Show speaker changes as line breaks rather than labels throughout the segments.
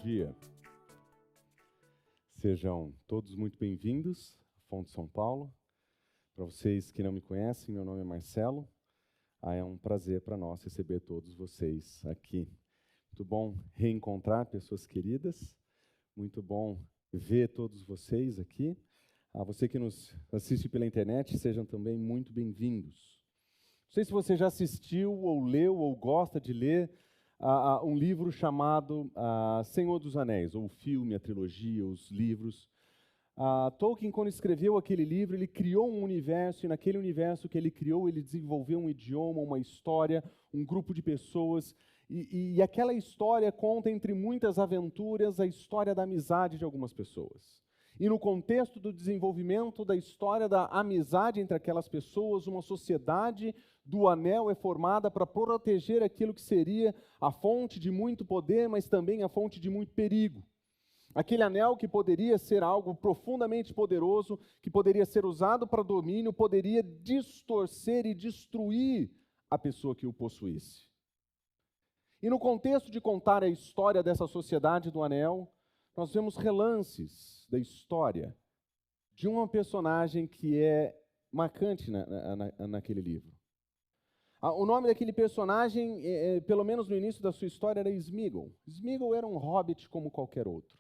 dia. Sejam todos muito bem-vindos à Fonte São Paulo. Para vocês que não me conhecem, meu nome é Marcelo. É um prazer para nós receber todos vocês aqui. Muito bom reencontrar pessoas queridas. Muito bom ver todos vocês aqui. A você que nos assiste pela internet, sejam também muito bem-vindos. Não sei se você já assistiu, ou leu, ou gosta de ler um livro chamado Senhor dos Anéis, ou o filme, a trilogia, os livros. Tolkien, quando escreveu aquele livro, ele criou um universo, e naquele universo que ele criou, ele desenvolveu um idioma, uma história, um grupo de pessoas, e aquela história conta, entre muitas aventuras, a história da amizade de algumas pessoas. E no contexto do desenvolvimento da história da amizade entre aquelas pessoas, uma sociedade do Anel é formada para proteger aquilo que seria a fonte de muito poder, mas também a fonte de muito perigo. Aquele anel que poderia ser algo profundamente poderoso, que poderia ser usado para domínio, poderia distorcer e destruir a pessoa que o possuísse. E no contexto de contar a história dessa sociedade do Anel, nós vemos relances da história de uma personagem que é marcante naquele livro. O nome daquele personagem, pelo menos no início da sua história, era Sméagol. Sméagol era um hobbit como qualquer outro.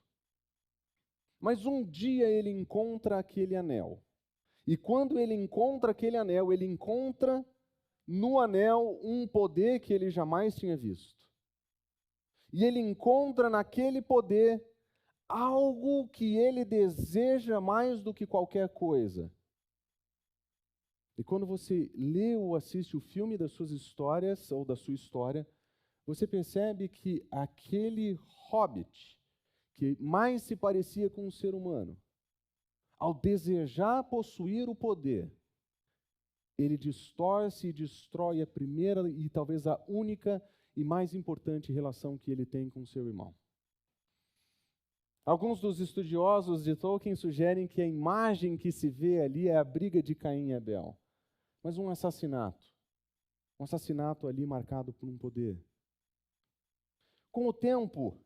Mas um dia ele encontra aquele anel. E quando ele encontra aquele anel, ele encontra no anel um poder que ele jamais tinha visto. E ele encontra naquele poder algo que ele deseja mais do que qualquer coisa. E quando você lê ou assiste o filme das suas histórias, ou da sua história, você percebe que aquele hobbit, que mais se parecia com um ser humano, ao desejar possuir o poder, ele distorce e destrói a primeira e talvez a única e mais importante relação que ele tem com seu irmão. Alguns dos estudiosos de Tolkien sugerem que a imagem que se vê ali é a briga de Caim e Abel. Mas um assassinato ali marcado por um poder. Com o tempo,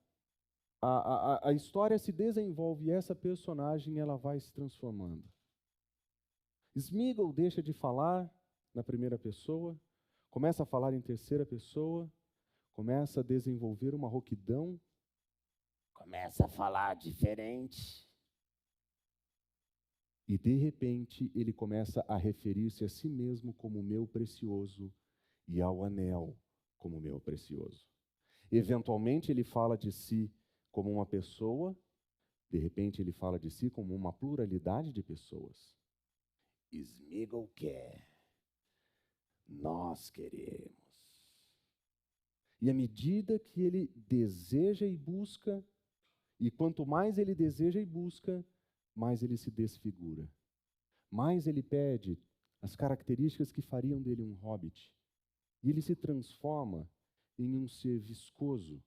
a história se desenvolve e essa personagem ela vai se transformando. Sméagol deixa de falar na primeira pessoa, começa a falar em terceira pessoa, começa a desenvolver uma rouquidão, começa a falar diferente. E, de repente, ele começa a referir-se a si mesmo como meu precioso e ao anel como meu precioso. Eventualmente, ele fala de si como uma pessoa, de repente, ele fala de si como uma pluralidade de pessoas. Sméagol quer, nós queremos. E à medida que ele deseja e busca, e quanto mais ele deseja e busca, mais ele se desfigura. Mais ele perde as características que fariam dele um hobbit. E ele se transforma em um ser viscoso,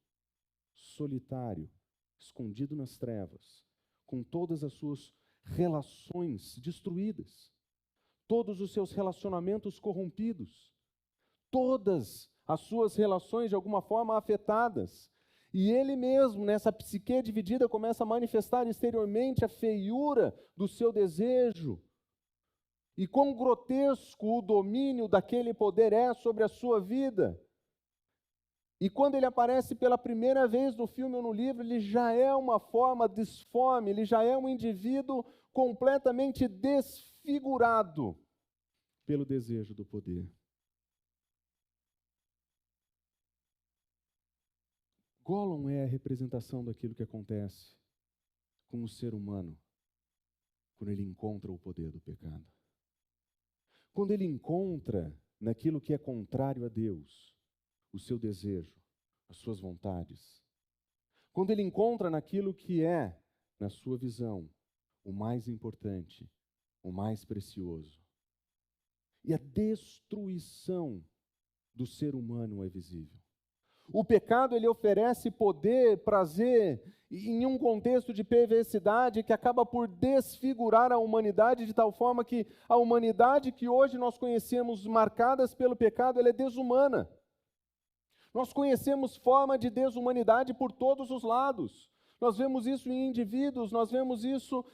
solitário, escondido nas trevas, com todas as suas relações destruídas, todos os seus relacionamentos corrompidos, todas as suas relações de alguma forma afetadas. E ele mesmo, nessa psique dividida, começa a manifestar exteriormente a feiura do seu desejo. E quão grotesco o domínio daquele poder é sobre a sua vida. E quando ele aparece pela primeira vez no filme ou no livro, ele já é uma forma disforme, ele já é um indivíduo completamente desfigurado pelo desejo do poder. Gollum é a representação daquilo que acontece com o ser humano quando ele encontra o poder do pecado. Quando ele encontra naquilo que é contrário a Deus, o seu desejo, as suas vontades. Quando ele encontra naquilo que é, na sua visão, o mais importante, o mais precioso. E a destruição do ser humano é visível. O pecado, ele oferece poder, prazer, em um contexto de perversidade que acaba por desfigurar a humanidade de tal forma que a humanidade que hoje nós conhecemos marcadas pelo pecado, ela é desumana. Nós conhecemos forma de desumanidade por todos os lados. Nós vemos isso em indivíduos, nós vemos isso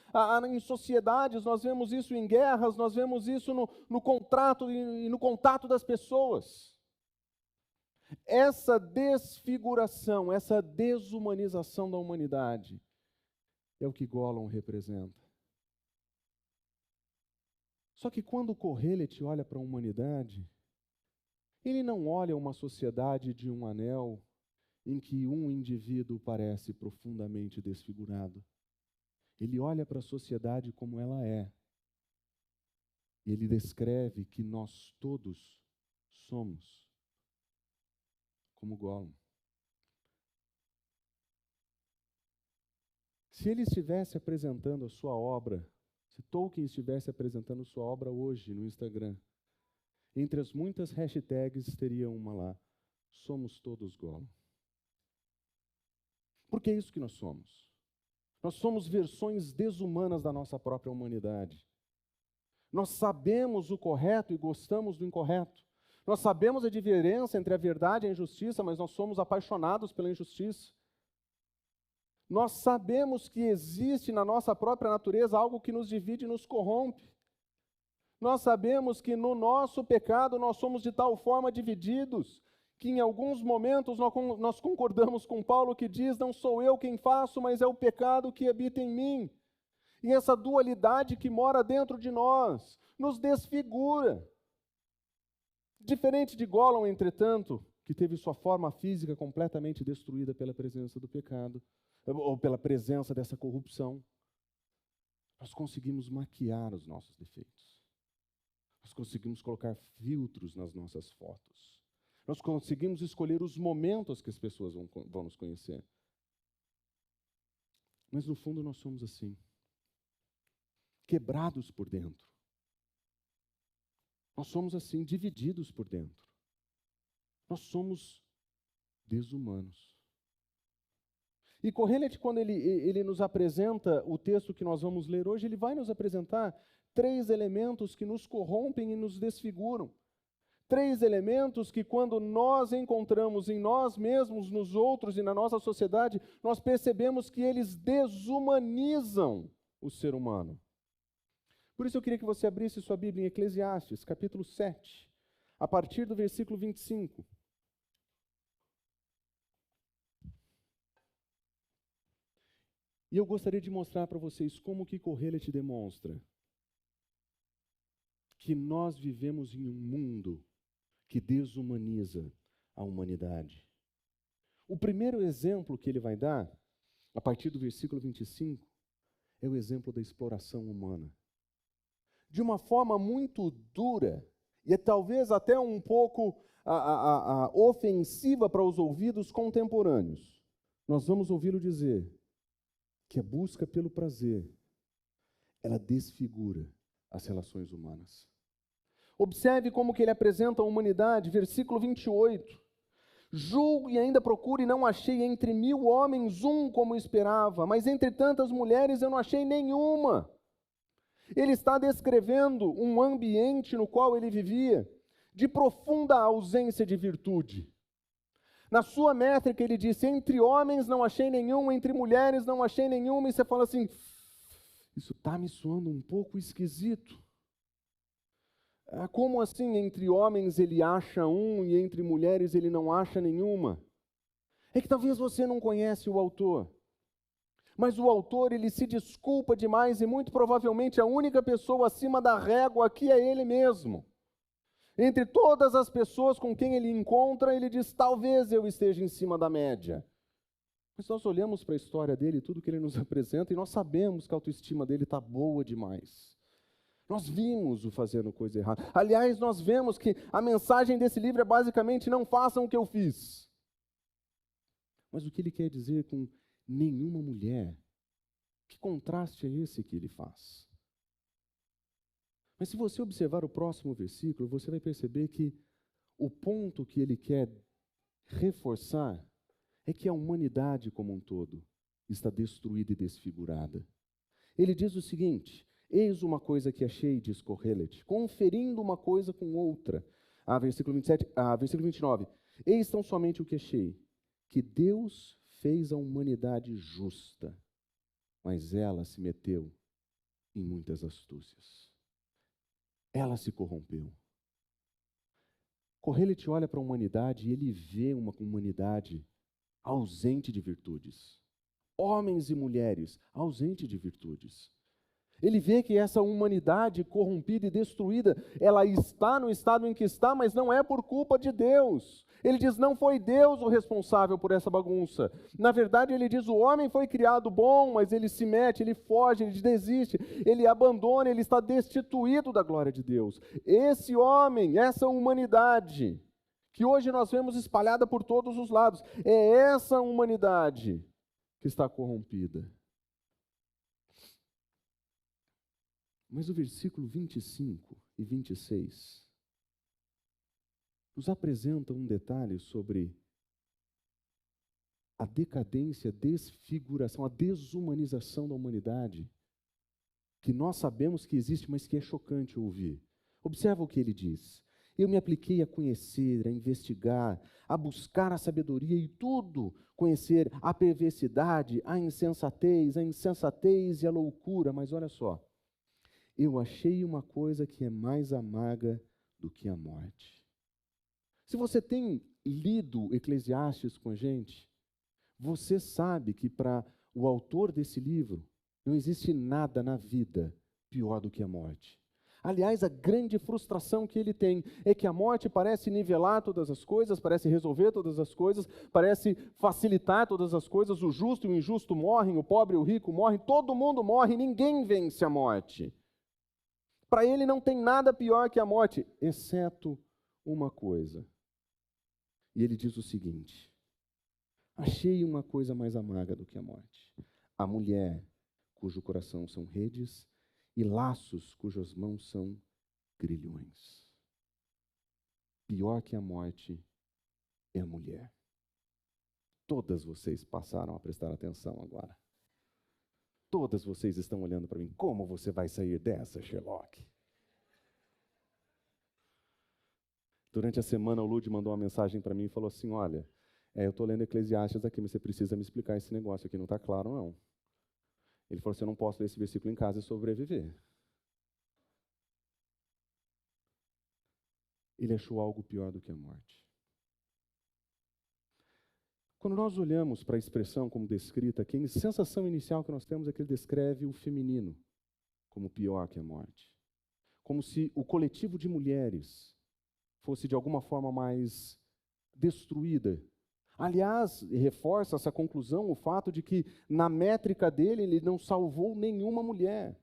em sociedades, nós vemos isso em guerras, nós vemos isso no contrato e no contato das pessoas. Essa desfiguração, essa desumanização da humanidade é o que Gollum representa. Só que quando Kohelet olha para a humanidade, ele não olha uma sociedade de um anel em que um indivíduo parece profundamente desfigurado. Ele olha para a sociedade como ela é. Ele descreve que nós todos somos como Gollum. Se ele estivesse apresentando a sua obra, se Tolkien estivesse apresentando sua obra hoje no Instagram, entre as muitas hashtags teria uma lá: somos todos Gollum. Porque é isso que nós somos. Nós somos versões desumanas da nossa própria humanidade. Nós sabemos o correto e gostamos do incorreto. Nós sabemos a diferença entre a verdade e a injustiça, mas nós somos apaixonados pela injustiça. Nós sabemos que existe na nossa própria natureza algo que nos divide e nos corrompe. Nós sabemos que no nosso pecado nós somos de tal forma divididos que em alguns momentos nós concordamos com Paulo que diz: não sou eu quem faço, mas é o pecado que habita em mim. E essa dualidade que mora dentro de nós nos desfigura. Diferente de Gollum, entretanto, que teve sua forma física completamente destruída pela presença do pecado, ou pela presença dessa corrupção, nós conseguimos maquiar os nossos defeitos. Nós conseguimos colocar filtros nas nossas fotos. Nós conseguimos escolher os momentos que as pessoas vão nos conhecer. Mas no fundo nós somos assim, quebrados por dentro. Nós somos assim, divididos por dentro. Nós somos desumanos. E Kohelet, quando ele nos apresenta o texto que nós vamos ler hoje, ele vai nos apresentar 3 elementos que nos corrompem e nos desfiguram. 3 elementos que, quando nós encontramos em nós mesmos, nos outros e na nossa sociedade, nós percebemos que eles desumanizam o ser humano. Por isso eu queria que você abrisse sua Bíblia em Eclesiastes, capítulo 7, a partir do versículo 25. E eu gostaria de mostrar para vocês como que Kohelet demonstra que nós vivemos em um mundo que desumaniza a humanidade. O primeiro exemplo que ele vai dar, a partir do versículo 25, é o exemplo da exploração humana. De uma forma muito dura, e talvez até um pouco ofensiva para os ouvidos contemporâneos, nós vamos ouvi-lo dizer que a busca pelo prazer, ela desfigura as relações humanas. Observe como que ele apresenta a humanidade, versículo 28. Julgo e ainda procuro e não achei entre 1000 homens um como esperava, mas entre tantas mulheres eu não achei nenhuma. Ele está descrevendo um ambiente no qual ele vivia, de profunda ausência de virtude. Na sua métrica ele disse: entre homens não achei nenhum, entre mulheres não achei nenhuma, e você fala assim: isso está me soando um pouco esquisito. Como assim entre homens ele acha um e entre mulheres ele não acha nenhuma? É que talvez você não conhece o autor. Mas o autor, ele se desculpa demais e muito provavelmente a única pessoa acima da régua aqui é ele mesmo. Entre todas as pessoas com quem ele encontra, ele diz: talvez eu esteja em cima da média. Mas nós olhamos para a história dele, tudo que ele nos apresenta, e nós sabemos que a autoestima dele está boa demais. Nós vimos o fazendo coisa errada. Aliás, nós vemos que a mensagem desse livro é basicamente: não façam o que eu fiz. Mas o que ele quer dizer com nenhuma mulher? Que contraste é esse que ele faz? Mas se você observar o próximo versículo, você vai perceber que o ponto que ele quer reforçar é que a humanidade como um todo está destruída e desfigurada. Ele diz o seguinte: eis uma coisa que achei, diz Kohelet, conferindo uma coisa com outra. Versículo 27, versículo 29. Eis tão somente o que achei, que Deus fez a humanidade justa, mas ela se meteu em muitas astúcias. Ela se corrompeu. Kohelet olha para a humanidade e ele vê uma humanidade ausente de virtudes. Homens e mulheres ausente de virtudes. Ele vê que essa humanidade corrompida e destruída, ela está no estado em que está, mas não é por culpa de Deus. Ele diz, não foi Deus o responsável por essa bagunça. Na verdade, ele diz, o homem foi criado bom, mas ele se mete, ele foge, ele desiste, ele abandona, ele está destituído da glória de Deus. Esse homem, essa humanidade, que hoje nós vemos espalhada por todos os lados, é essa humanidade que está corrompida. Mas o versículo 25 e 26 nos apresenta um detalhe sobre a decadência, a desfiguração, a desumanização da humanidade, que nós sabemos que existe, mas que é chocante ouvir. Observa o que ele diz. Eu me apliquei a conhecer, a investigar, a buscar a sabedoria e tudo conhecer, a perversidade, a insensatez e a loucura. Mas olha só, eu achei uma coisa que é mais amarga do que a morte. Se você tem lido Eclesiastes com a gente, você sabe que para o autor desse livro, não existe nada na vida pior do que a morte. Aliás, a grande frustração que ele tem é que a morte parece nivelar todas as coisas, parece resolver todas as coisas, parece facilitar todas as coisas, o justo e o injusto morrem, o pobre e o rico morrem, todo mundo morre, ninguém vence a morte. Para ele não tem nada pior que a morte, exceto uma coisa. E ele diz o seguinte: achei uma coisa mais amarga do que a morte. A mulher cujo coração são redes e laços cujas mãos são grilhões. Pior que a morte é a mulher. Todas vocês passaram a prestar atenção agora. Todas vocês estão olhando para mim. Como você vai sair dessa, Sherlock? Durante a semana, o Lud mandou uma mensagem para mim e falou assim, olha, eu estou lendo Eclesiastes aqui, mas você precisa me explicar esse negócio aqui, não está claro, não. Ele falou assim, eu não posso ler esse versículo em casa e sobreviver. Ele achou algo pior do que a morte. Quando nós olhamos para a expressão como descrita aqui, a sensação inicial que nós temos é que ele descreve o feminino como pior que a morte. Como se o coletivo de mulheres fosse de alguma forma mais destruída. Aliás, reforça essa conclusão o fato de que na métrica dele ele não salvou nenhuma mulher.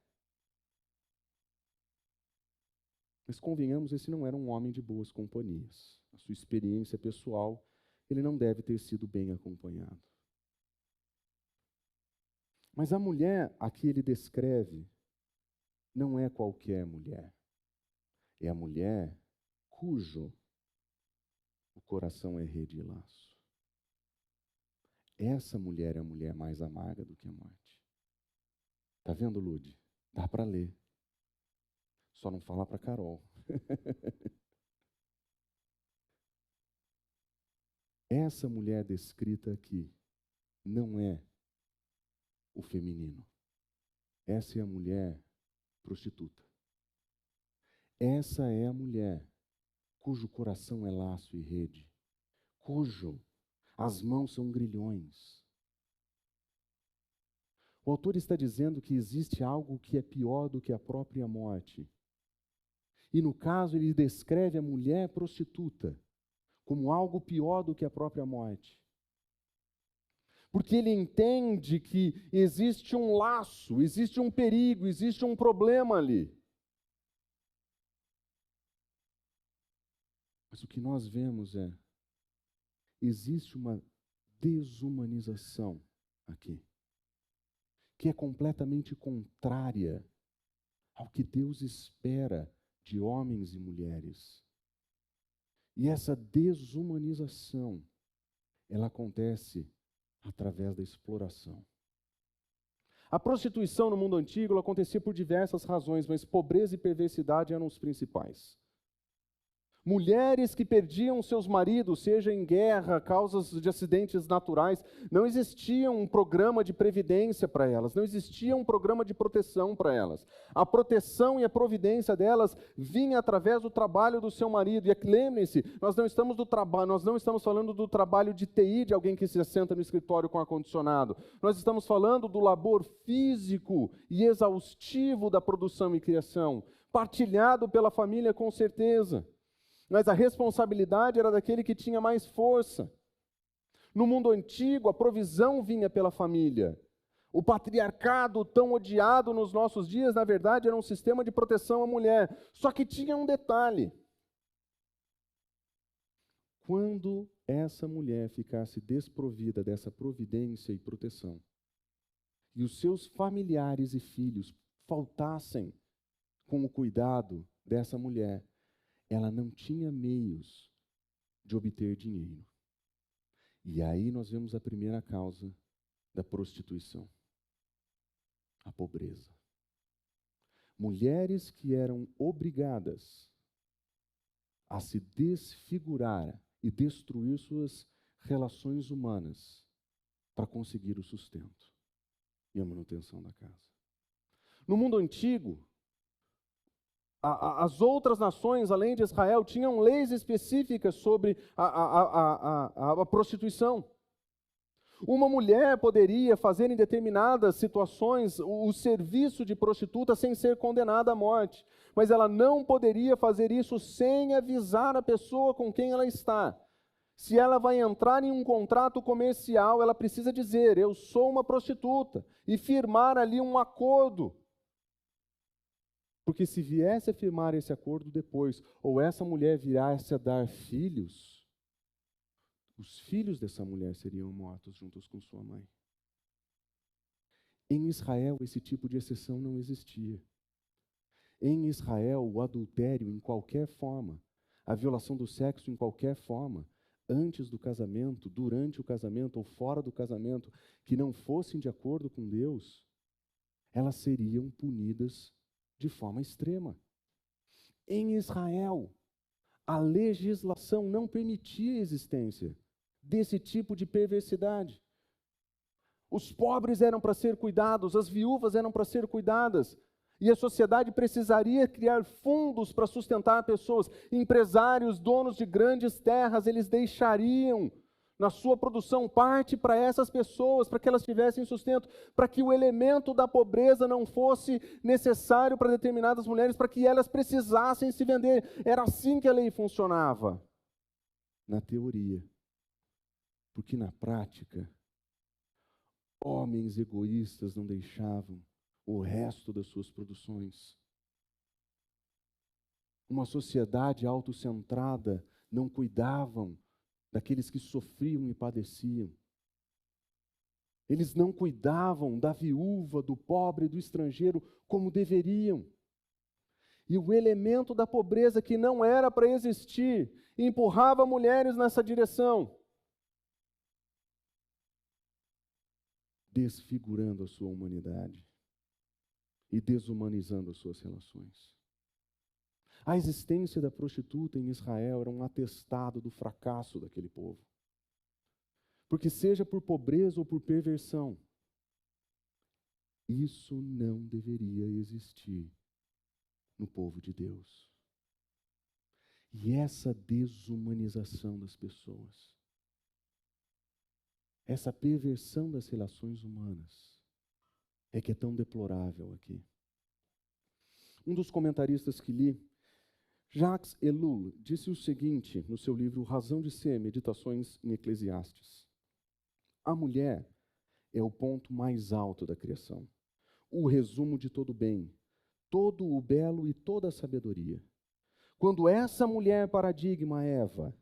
Mas convenhamos, esse não era um homem de boas companhias. A sua experiência pessoal, ele não deve ter sido bem acompanhado. Mas a mulher a que ele descreve não é qualquer mulher. É a mulher cujo o coração é rede e laço. Essa mulher é a mulher mais amarga do que a morte. Está vendo, Lud? Dá para ler. Só não fala para Carol. Essa mulher descrita aqui não é o feminino. Essa é a mulher prostituta. Essa é a mulher cujo coração é laço e rede, cujo as mãos são grilhões. O autor está dizendo que existe algo que é pior do que a própria morte. E no caso ele descreve a mulher prostituta como algo pior do que a própria morte. Porque ele entende que existe um laço, existe um perigo, existe um problema ali. Mas o que nós vemos existe uma desumanização aqui, que é completamente contrária ao que Deus espera de homens e mulheres. E essa desumanização, ela acontece através da exploração. A prostituição no mundo antigo ela acontecia por diversas razões, mas pobreza e perversidade eram os principais. mulheres que perdiam seus maridos, seja em guerra, causas de acidentes naturais. Não existia um programa de previdência para elas, não existia um programa de proteção para elas. A proteção e a providência delas vinha através do trabalho do seu marido. E lembrem-se, nós não estamos falando do trabalho de TI, de alguém que se assenta no escritório com ar-condicionado. Nós estamos falando do labor físico e exaustivo da produção e criação, partilhado pela família com certeza. Mas a responsabilidade era daquele que tinha mais força. No mundo antigo, a provisão vinha pela família. O patriarcado, tão odiado nos nossos dias, na verdade, era um sistema de proteção à mulher. Só que tinha um detalhe. Quando essa mulher ficasse desprovida dessa providência e proteção, e os seus familiares e filhos faltassem com o cuidado dessa mulher, ela não tinha meios de obter dinheiro. E aí nós vemos a primeira causa da prostituição: a pobreza. Mulheres que eram obrigadas a se desfigurar e destruir suas relações humanas para conseguir o sustento e a manutenção da casa. No mundo antigo, as outras nações, além de Israel, tinham leis específicas sobre a prostituição. Uma mulher poderia fazer em determinadas situações o serviço de prostituta sem ser condenada à morte, mas ela não poderia fazer isso sem avisar a pessoa com quem ela está. Se ela vai entrar em um contrato comercial, ela precisa dizer: eu sou uma prostituta, e firmar ali um acordo. Porque se viesse a firmar esse acordo depois, ou essa mulher viesse a dar filhos, os filhos dessa mulher seriam mortos juntos com sua mãe. Em Israel, esse tipo de exceção não existia. Em Israel, o adultério em qualquer forma, a violação do sexo em qualquer forma, antes do casamento, durante o casamento ou fora do casamento, que não fossem de acordo com Deus, elas seriam punidas de forma extrema. Em Israel, a legislação não permitia a existência desse tipo de perversidade. Os pobres eram para ser cuidados, as viúvas eram para ser cuidadas, e a sociedade precisaria criar fundos para sustentar pessoas. Empresários, donos de grandes terras, eles deixariam na sua produção parte para essas pessoas, para que elas tivessem sustento, para que o elemento da pobreza não fosse necessário para determinadas mulheres, para que elas precisassem se vender. Era assim que a lei funcionava, na teoria. Porque na prática, homens egoístas não deixavam o resto das suas produções. Uma sociedade autocentrada não cuidavam daqueles que sofriam e padeciam. Eles não cuidavam da viúva, do pobre, do estrangeiro como deveriam. E o elemento da pobreza que não era para existir empurrava mulheres nessa direção, desfigurando a sua humanidade e desumanizando as suas relações. A existência da prostituta em Israel era um atestado do fracasso daquele povo. Porque seja por pobreza ou por perversão, isso não deveria existir no povo de Deus. E essa desumanização das pessoas, essa perversão das relações humanas, é que é tão deplorável aqui. Um dos comentaristas que li, Jacques Ellul, disse o seguinte no seu livro Razão de Ser, Meditações em Eclesiastes: a mulher é o ponto mais alto da criação, o resumo de todo o bem, todo o belo e toda a sabedoria. Quando essa mulher paradigma, Eva,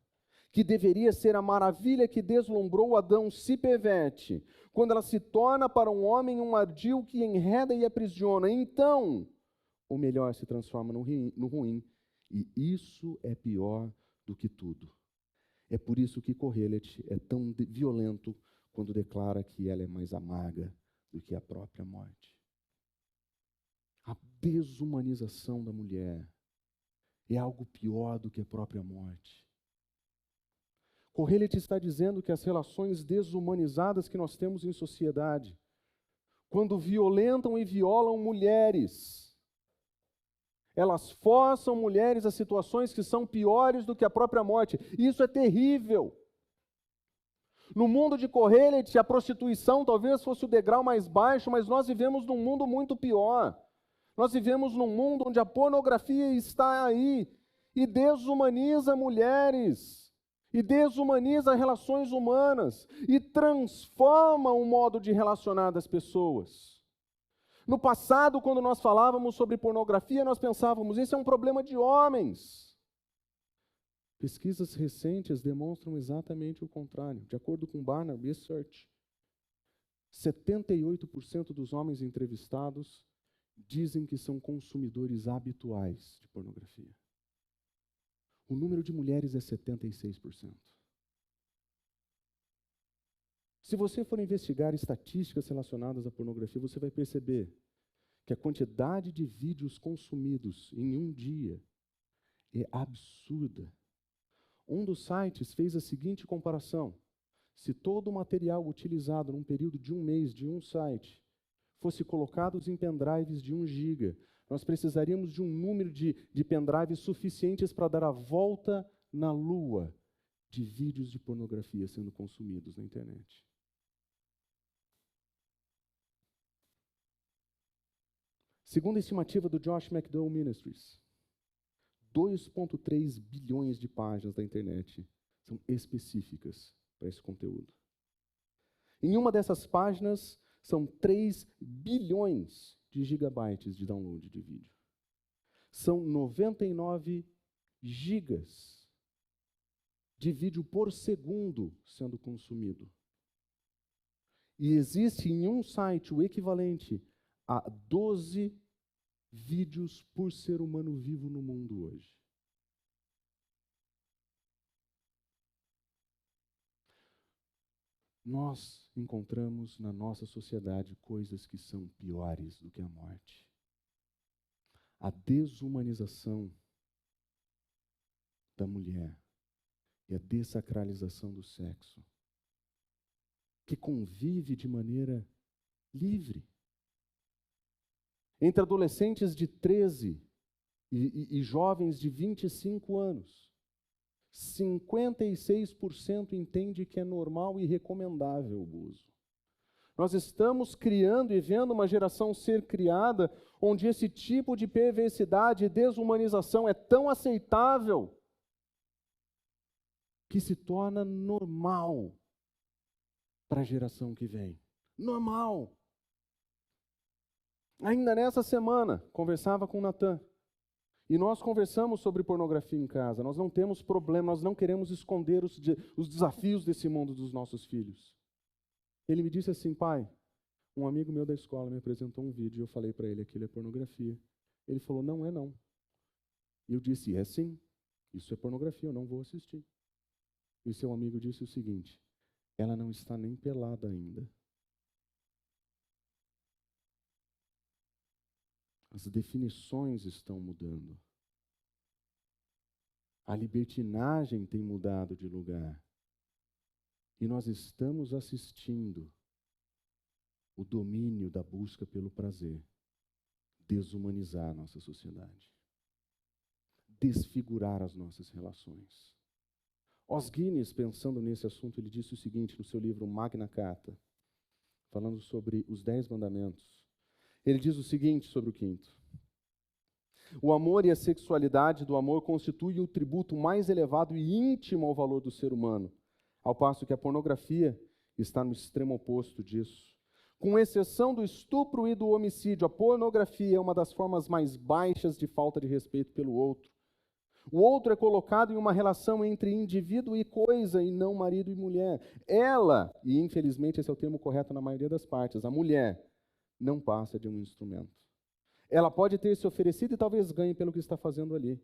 que deveria ser a maravilha que deslumbrou Adão, se perverte, quando ela se torna para um homem um ardil que enreda e aprisiona, então o melhor se transforma no ruim, e isso é pior do que tudo. É por isso que Kohelet é tão violento quando declara que ela é mais amarga do que a própria morte. A desumanização da mulher é algo pior do que a própria morte. Kohelet está dizendo que as relações desumanizadas que nós temos em sociedade, quando violentam e violam mulheres, elas forçam mulheres a situações que são piores do que a própria morte. Isso é terrível. No mundo de Kohelet, a prostituição talvez fosse o degrau mais baixo, mas nós vivemos num mundo muito pior. Nós vivemos num mundo onde a pornografia está aí e desumaniza mulheres, e desumaniza relações humanas, e transforma o modo de relacionar das pessoas. No passado, quando nós falávamos sobre pornografia, nós pensávamos, isso é um problema de homens. Pesquisas recentes demonstram exatamente o contrário. De acordo com Barnard Research, 78% dos homens entrevistados dizem que são consumidores habituais de pornografia. O número de mulheres é 76%. Se você for investigar estatísticas relacionadas à pornografia, você vai perceber que a quantidade de vídeos consumidos em um dia é absurda. Um dos sites fez a seguinte comparação: se todo o material utilizado num período de um mês de um site fosse colocado em pendrives de 1 GB, nós precisaríamos de um número de pendrives suficientes para dar a volta na Lua de vídeos de pornografia sendo consumidos na internet. Segundo a estimativa do Josh McDowell Ministries, 2,3 bilhões de páginas da internet são específicas para esse conteúdo. Em uma dessas páginas, são 3 bilhões de gigabytes de download de vídeo. São 99 gigas de vídeo por segundo sendo consumido. E existe em um site o equivalente a 12 vídeos por ser humano vivo no mundo hoje. Nós encontramos na nossa sociedade coisas que são piores do que a morte. A desumanização da mulher e a dessacralização do sexo, que convive de maneira livre. Entre adolescentes de 13 e jovens de 25 anos, 56% entende que é normal e recomendável o uso. Nós estamos criando e vendo uma geração ser criada onde esse tipo de perversidade e desumanização é tão aceitável que se torna normal para a geração que vem. Normal. Ainda nessa semana, conversava com o Natan, e nós conversamos sobre pornografia em casa. Nós não temos problema, nós não queremos esconder os desafios desse mundo dos nossos filhos. Ele me disse assim: pai, um amigo meu da escola me apresentou um vídeo e eu falei para ele, aquilo é pornografia. Ele falou, não é não. E eu disse, é sim, isso é pornografia, eu não vou assistir. E seu amigo disse o seguinte, ela não está nem pelada ainda. As definições estão mudando. A libertinagem tem mudado de lugar. E nós estamos assistindo o domínio da busca pelo prazer desumanizar a nossa sociedade, desfigurar as nossas relações. Os Guinness, pensando nesse assunto, ele disse o seguinte no seu livro Magna Carta, falando sobre os 10 mandamentos. Ele diz o seguinte sobre o quinto: o amor e a sexualidade do amor constituem o tributo mais elevado e íntimo ao valor do ser humano, ao passo que a pornografia está no extremo oposto disso. Com exceção do estupro e do homicídio, a pornografia é uma das formas mais baixas de falta de respeito pelo outro. O outro é colocado em uma relação entre indivíduo e coisa, e não marido e mulher. Ela, e infelizmente esse é o termo correto na maioria das partes, a mulher, não passa de um instrumento. Ela pode ter se oferecido e talvez ganhe pelo que está fazendo ali,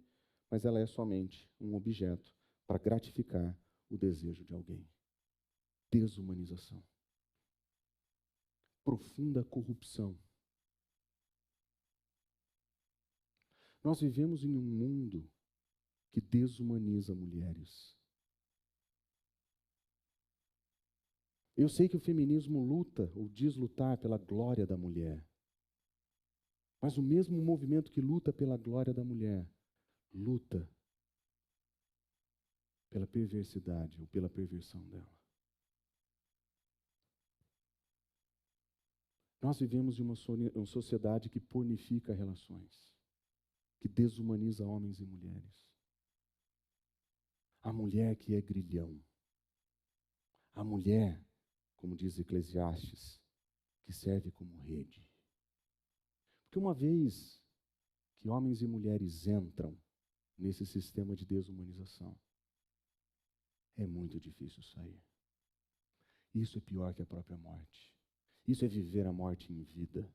mas ela é somente um objeto para gratificar o desejo de alguém. Desumanização. Profunda corrupção. Nós vivemos em um mundo que desumaniza mulheres. Eu sei que o feminismo luta ou diz lutar pela glória da mulher. Mas o mesmo movimento que luta pela glória da mulher, luta pela perversidade ou pela perversão dela. Nós vivemos em uma sociedade que pornifica relações, que desumaniza homens e mulheres. A mulher que é grilhão. A mulher, como diz Eclesiastes, que serve como rede. Porque uma vez que homens e mulheres entram nesse sistema de desumanização, é muito difícil sair. Isso é pior que a própria morte. Isso é viver a morte em vida.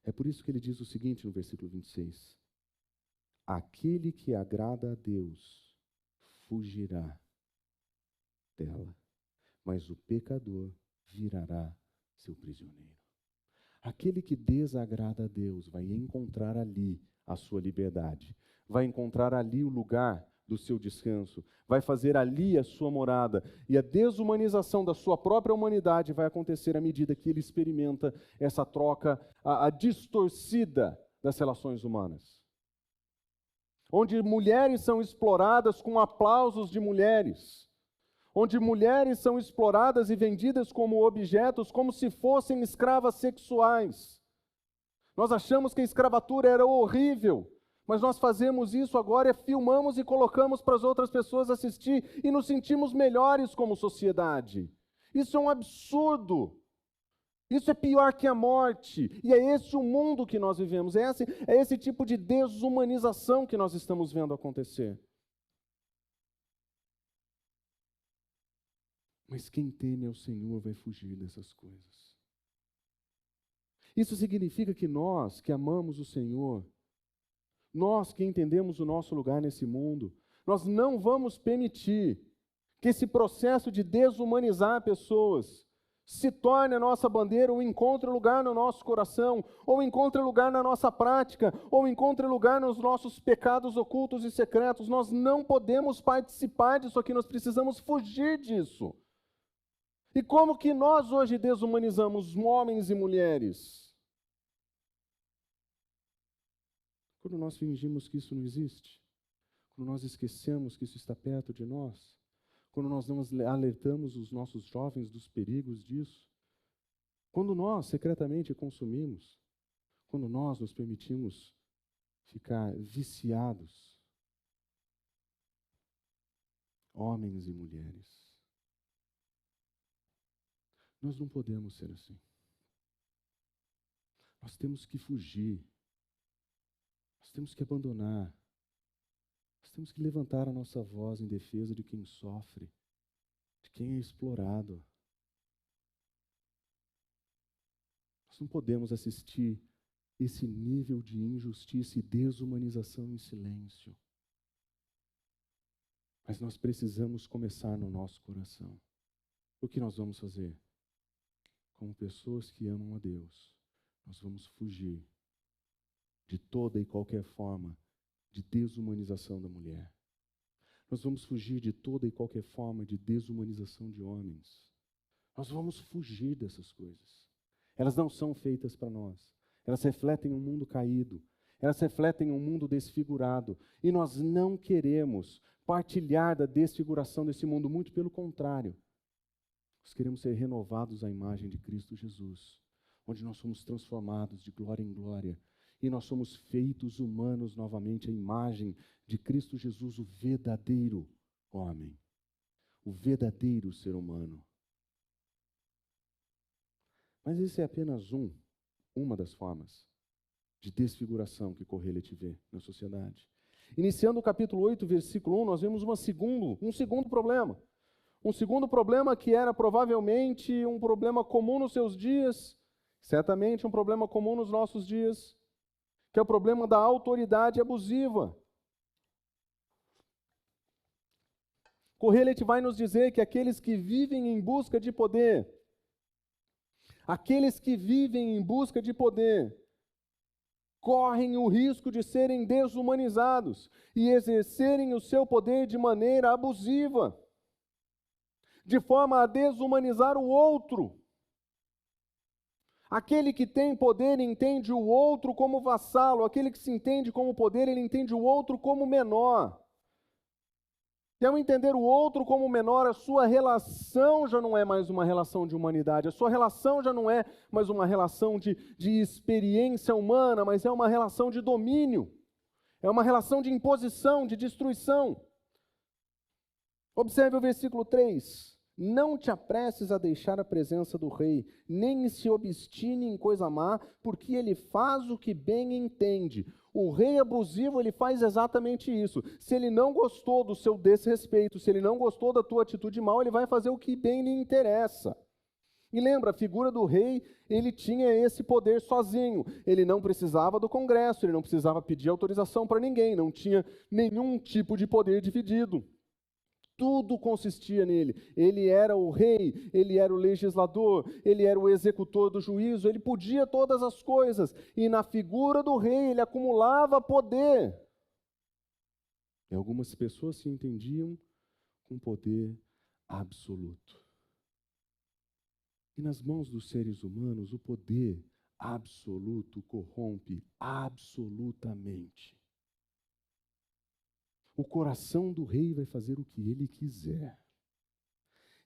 É por isso que ele diz o seguinte no versículo 26. Aquele que agrada a Deus fugirá dela, mas o pecador virará seu prisioneiro. Aquele que desagrada a Deus vai encontrar ali a sua liberdade, vai encontrar ali o lugar do seu descanso, vai fazer ali a sua morada, e a desumanização da sua própria humanidade vai acontecer à medida que ele experimenta essa troca, a distorcida das relações humanas. Onde mulheres são exploradas com aplausos de mulheres, onde mulheres são exploradas e vendidas como objetos, como se fossem escravas sexuais. Nós achamos que a escravatura era horrível, mas nós fazemos isso agora, filmamos e colocamos para as outras pessoas assistir e nos sentimos melhores como sociedade. Isso é um absurdo. Isso é pior que a morte. E é esse o mundo que nós vivemos, é esse tipo de desumanização que nós estamos vendo acontecer. Mas quem teme ao Senhor vai fugir dessas coisas. Isso significa que nós, que amamos o Senhor, nós que entendemos o nosso lugar nesse mundo, nós não vamos permitir que esse processo de desumanizar pessoas se torne a nossa bandeira ou encontre lugar no nosso coração, ou encontre lugar na nossa prática, ou encontre lugar nos nossos pecados ocultos e secretos. Nós não podemos participar disso aqui, nós precisamos fugir disso. E como que nós hoje desumanizamos homens e mulheres? Quando nós fingimos que isso não existe, quando nós esquecemos que isso está perto de nós, quando nós não alertamos os nossos jovens dos perigos disso, quando nós secretamente consumimos, quando nós nos permitimos ficar viciados, homens e mulheres. Nós não podemos ser assim. Nós temos que fugir. Nós temos que abandonar. Nós temos que levantar a nossa voz em defesa de quem sofre, de quem é explorado. Nós não podemos assistir esse nível de injustiça e desumanização em silêncio. Mas nós precisamos começar no nosso coração. O que nós vamos fazer? Como pessoas que amam a Deus, nós vamos fugir de toda e qualquer forma de desumanização da mulher. Nós vamos fugir de toda e qualquer forma de desumanização de homens. Nós vamos fugir dessas coisas. Elas não são feitas para nós. Elas refletem um mundo caído. Elas refletem um mundo desfigurado. E nós não queremos partilhar da desfiguração desse mundo, muito pelo contrário. Nós queremos ser renovados à imagem de Cristo Jesus, onde nós somos transformados de glória em glória, e nós somos feitos humanos novamente à imagem de Cristo Jesus, o verdadeiro homem, o verdadeiro ser humano. Mas isso é apenas uma das formas de desfiguração que Kohelet vê na sociedade. Iniciando o capítulo 8, versículo 1, nós vemos um segundo problema. Um segundo problema que era provavelmente um problema comum nos seus dias, certamente um problema comum nos nossos dias, que é o problema da autoridade abusiva. Kohelet vai nos dizer que aqueles que vivem em busca de poder, correm o risco de serem desumanizados e exercerem o seu poder de maneira abusiva, de forma a desumanizar o outro. Aquele que tem poder entende o outro como vassalo, aquele que se entende como poder, ele entende o outro como menor. E ao entender o outro como menor, a sua relação já não é mais uma relação de humanidade, a sua relação já não é mais uma relação de experiência humana, mas é uma relação de domínio, é uma relação de imposição, de destruição. Observe o versículo 3. Não te apresses a deixar a presença do rei, nem se obstine em coisa má, porque ele faz o que bem entende. O rei abusivo, ele faz exatamente isso. Se ele não gostou do seu desrespeito, se ele não gostou da tua atitude mal, ele vai fazer o que bem lhe interessa. E lembra, a figura do rei, ele tinha esse poder sozinho. Ele não precisava do Congresso, ele não precisava pedir autorização para ninguém, não tinha nenhum tipo de poder dividido. Tudo consistia nele. Ele era o rei, ele era o legislador, ele era o executor do juízo, ele podia todas as coisas. E na figura do rei ele acumulava poder. E algumas pessoas se entendiam com poder absoluto. E nas mãos dos seres humanos, o poder absoluto corrompe absolutamente. O coração do rei vai fazer o que ele quiser.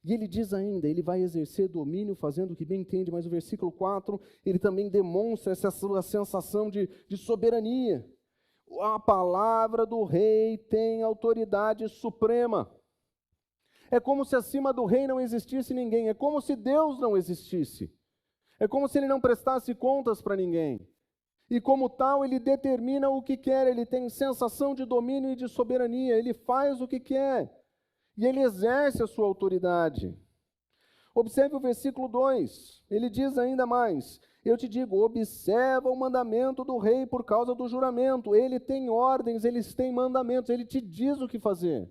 E ele diz ainda, ele vai exercer domínio fazendo o que bem entende, mas o versículo 4, ele também demonstra essa sua sensação de soberania. A palavra do rei tem autoridade suprema. É como se acima do rei não existisse ninguém, é como se Deus não existisse. É como se ele não prestasse contas para ninguém. E como tal, ele determina o que quer, ele tem sensação de domínio e de soberania, ele faz o que quer, e ele exerce a sua autoridade. Observe o versículo 2, ele diz ainda mais, eu te digo, observa o mandamento do rei por causa do juramento, ele tem ordens, ele tem mandamentos, ele te diz o que fazer.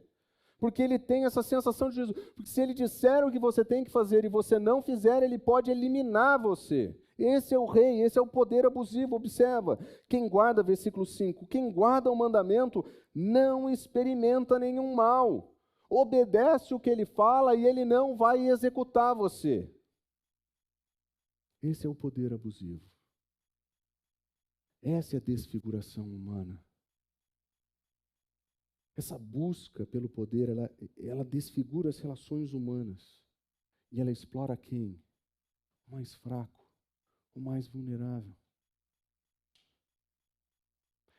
Porque ele tem essa sensação de juízo, porque se ele disser o que você tem que fazer e você não fizer, ele pode eliminar você. Esse é o rei, esse é o poder abusivo, observa. Quem guarda, versículo 5, quem guarda o mandamento não experimenta nenhum mal. Obedece o que ele fala e ele não vai executar você. Esse é o poder abusivo. Essa é a desfiguração humana. Essa busca pelo poder, ela desfigura as relações humanas. E ela explora quem? O mais fraco. O mais vulnerável.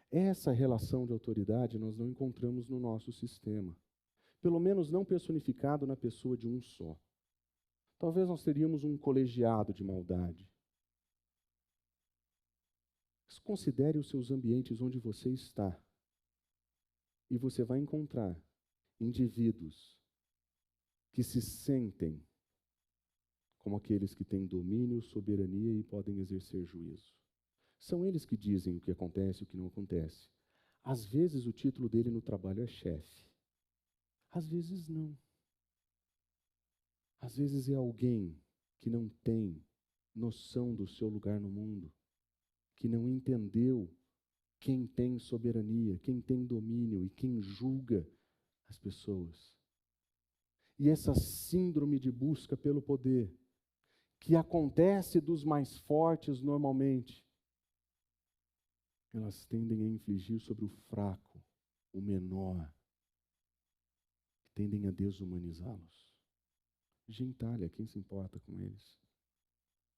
Essa relação de autoridade nós não encontramos no nosso sistema. Pelo menos não personificado na pessoa de um só. Talvez nós teríamos um colegiado de maldade. Mas considere os seus ambientes onde você está. E você vai encontrar indivíduos que se sentem como aqueles que têm domínio, soberania e podem exercer juízo. São eles que dizem o que acontece e o que não acontece. Às vezes o título dele no trabalho é chefe. Às vezes não. Às vezes é alguém que não tem noção do seu lugar no mundo, que não entendeu quem tem soberania, quem tem domínio e quem julga as pessoas. E essa síndrome de busca pelo poder, que acontece dos mais fortes normalmente, elas tendem a infligir sobre o fraco, o menor, tendem a desumanizá-los. Gentalha, quem se importa com eles?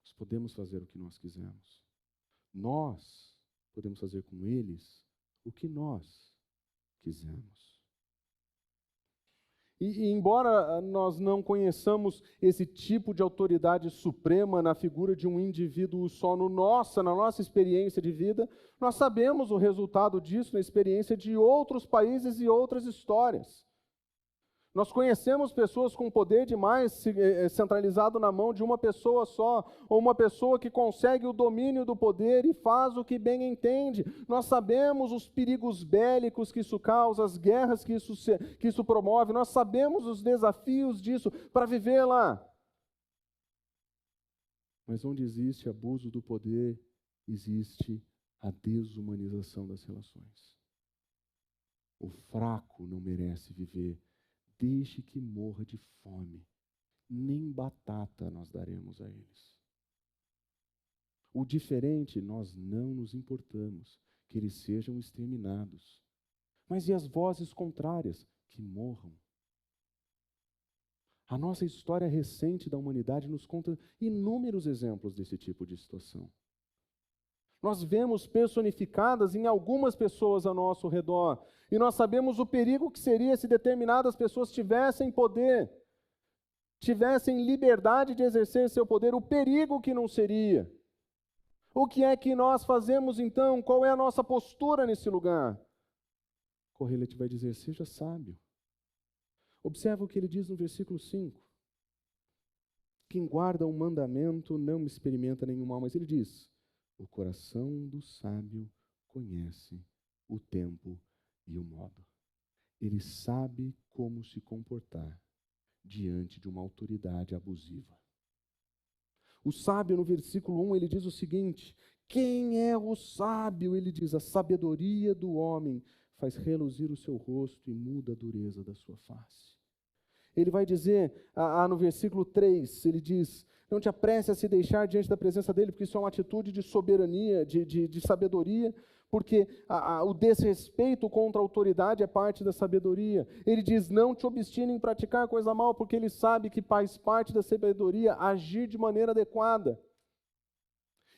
Nós podemos fazer o que nós quisermos. Nós podemos fazer com eles o que nós quisermos. E embora nós não conheçamos esse tipo de autoridade suprema na figura de um indivíduo só na nossa experiência de vida, nós sabemos o resultado disso na experiência de outros países e outras histórias. Nós conhecemos pessoas com poder demais centralizado na mão de uma pessoa só, ou uma pessoa que consegue o domínio do poder e faz o que bem entende. Nós sabemos os perigos bélicos que isso causa, as guerras que isso promove, nós sabemos os desafios disso para viver lá. Mas onde existe abuso do poder, existe a desumanização das relações. O fraco não merece viver. Deixe que morra de fome. Nem batata nós daremos a eles. O diferente, nós não nos importamos, que eles sejam exterminados. Mas e as vozes contrárias? Que morram. A nossa história recente da humanidade nos conta inúmeros exemplos desse tipo de situação. Nós vemos personificadas em algumas pessoas ao nosso redor, e nós sabemos o perigo que seria se determinadas pessoas tivessem poder, tivessem liberdade de exercer seu poder, o perigo que não seria. O que é que nós fazemos então? Qual é a nossa postura nesse lugar? Kohelet vai dizer, seja sábio. Observa o que ele diz no versículo 5. Quem guarda o mandamento não experimenta nenhum mal, mas ele diz, o coração do sábio conhece o tempo e o modo. Ele sabe como se comportar diante de uma autoridade abusiva. O sábio, no versículo 1, ele diz o seguinte, quem é o sábio? Ele diz, a sabedoria do homem faz reluzir o seu rosto e muda a dureza da sua face. Ele vai dizer, no versículo 3, ele diz, não te apresse a se deixar diante da presença dele, porque isso é uma atitude de soberania, de sabedoria, porque o desrespeito contra a autoridade é parte da sabedoria. Ele diz, não te obstine em praticar coisa mal, porque ele sabe que faz parte da sabedoria agir de maneira adequada.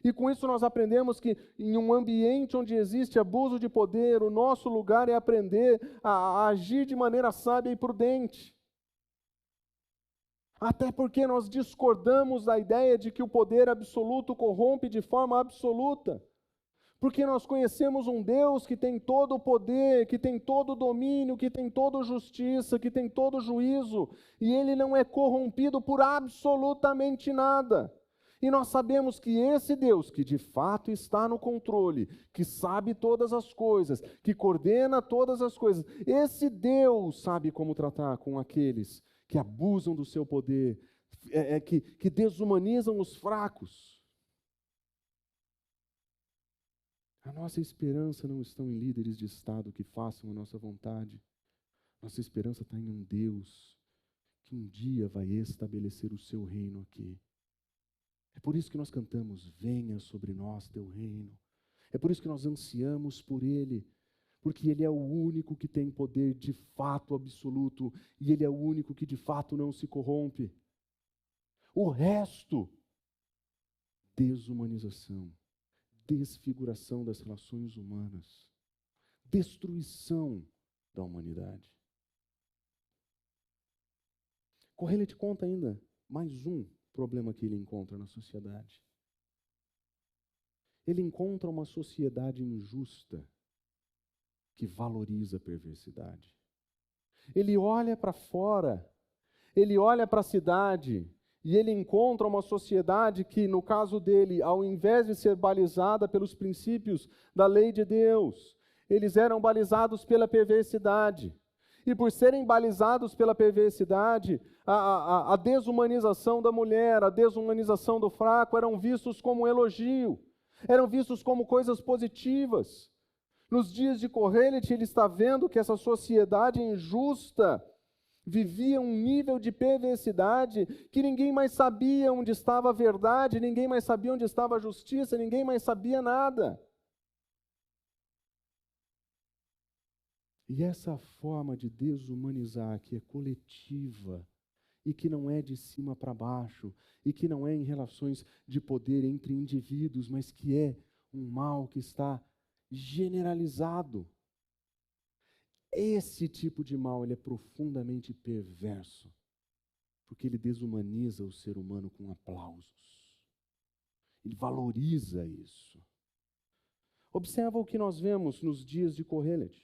E com isso nós aprendemos que em um ambiente onde existe abuso de poder, o nosso lugar é aprender a agir de maneira sábia e prudente. Até porque nós discordamos da ideia de que o poder absoluto corrompe de forma absoluta. Porque nós conhecemos um Deus que tem todo o poder, que tem todo o domínio, que tem toda a justiça, que tem todo o juízo, e ele não é corrompido por absolutamente nada. E nós sabemos que esse Deus, que de fato está no controle, que sabe todas as coisas, que coordena todas as coisas, esse Deus sabe como tratar com aqueles que abusam do seu poder, que desumanizam os fracos. A nossa esperança não está em líderes de Estado que façam a nossa vontade. Nossa esperança está em um Deus que um dia vai estabelecer o seu reino aqui. É por isso que nós cantamos, venha sobre nós teu reino. É por isso que nós ansiamos por Ele, porque Ele é o único que tem poder de fato absoluto, e Ele é o único que de fato não se corrompe. O resto, desumanização, desfiguração das relações humanas, destruição da humanidade. Kohelet conta ainda mais um problema que ele encontra na sociedade. Ele encontra uma sociedade injusta que valoriza a perversidade. Ele olha para fora, ele olha para a cidade, e ele encontra uma sociedade que, no caso dele, ao invés de ser balizada pelos princípios da lei de Deus, eles eram balizados pela perversidade. E por serem balizados pela perversidade, a desumanização da mulher, a desumanização do fraco eram vistos como um elogio, eram vistos como coisas positivas. Nos dias de Kohelet, ele está vendo que essa sociedade injusta vivia um nível de perversidade que ninguém mais sabia onde estava a verdade, ninguém mais sabia onde estava a justiça, ninguém mais sabia nada. E essa forma de desumanizar que é coletiva e que não é de cima para baixo e que não é em relações de poder entre indivíduos, mas que é um mal que está generalizado. Esse tipo de mal, ele é profundamente perverso, porque ele desumaniza o ser humano com aplausos. Ele valoriza isso. Observa o que nós vemos nos dias de Kohelet.